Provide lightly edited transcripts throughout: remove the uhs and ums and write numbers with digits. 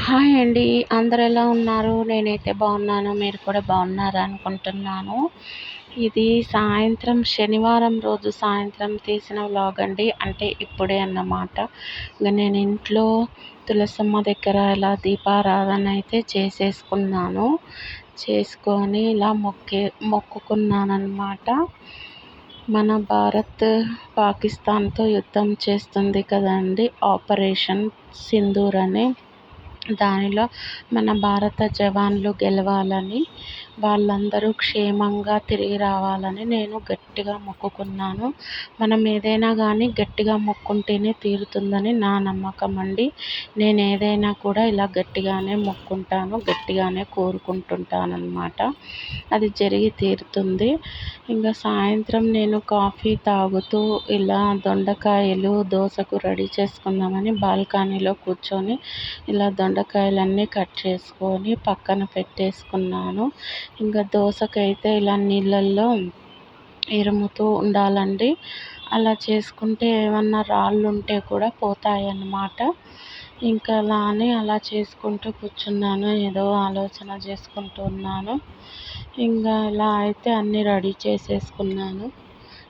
Hi అండి. అందరూ ఎలా ఉన్నారు? నేనైతే బాగున్నాను. మీరు కూడా బాగున్నారా అనుకుంటున్నాను. ఇది సాయంత్రం శనివారం రోజు సాయంత్రం తీసిన వ్లాగ్ అండి. అంటే ఇప్పుడే అన్నమాట. నేను ఇంట్లో తులసమ్మ దగ్గర ఇలా దీపారాధన అయితే చేసేసుకున్నాను. చేసుకొని ఇలా మొక్కుకున్నానన్నమాట. మన భారత్ పాకిస్తాన్తో యుద్ధం చేస్తుంది కదండి, ఆపరేషన్ సింధూర్ అని. దానిలో మన భారత జవాన్లు గెలవాలని, వాళ్ళందరూ క్షేమంగా తిరిగి రావాలని నేను గట్టిగా మొక్కుకున్నాను. మనం ఏదైనా కానీ గట్టిగా మొక్కుంటేనే తీరుతుందని నా నమ్మకం అండి. నేను ఏదైనా కూడా ఇలా గట్టిగానే మొక్కుంటాను, గట్టిగానే కోరుకుంటుంటాను అన్నమాట. అది జరిగి తీరుతుంది. ఇంకా సాయంత్రం నేను కాఫీ తాగుతూ ఇలా దొండకాయలు దోశకు రెడీ చేసుకుందామని బాల్కనీలో కూర్చొని ఇలా దొండకాయలన్నీ కట్ చేసుకొని పక్కన పెట్టేసుకున్నాను. ఇంకా దోసకైతే ఇలా నీళ్ళల్లో ఇరుముతూ ఉండాలండి. అలా చేసుకుంటే ఏమన్నా రాళ్ళు ఉంటే కూడా పోతాయి అన్నమాట. ఇంకా అలా అని అలా చేసుకుంటూ కూర్చున్నాను. ఏదో ఆలోచన చేసుకుంటూ ఉన్నాను. ఇంకా ఇలా అయితే అన్నీ రెడీ చేసేసుకున్నాను.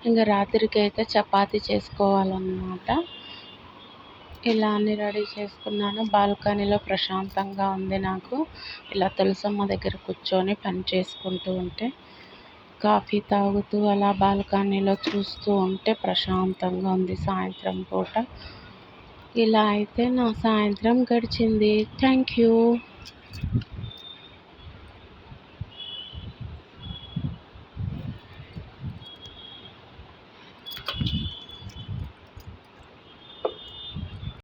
ఇంకా రాత్రికి అయితే చపాతీ చేసుకోవాలన్నమాట. ఇలా అన్నీ రెడీ చేసుకున్నాను. బాల్కనీలో ప్రశాంతంగా ఉంది నాకు. ఇలా తులసమ్మ దగ్గర కూర్చొని పని చేసుకుంటూ ఉంటే, కాఫీ తాగుతూ అలా బాల్కనీలో చూస్తూ ఉంటే ప్రశాంతంగా ఉంది సాయంత్రం పూట. ఇలా అయితే నా సాయంత్రం గడిచింది. Thank you.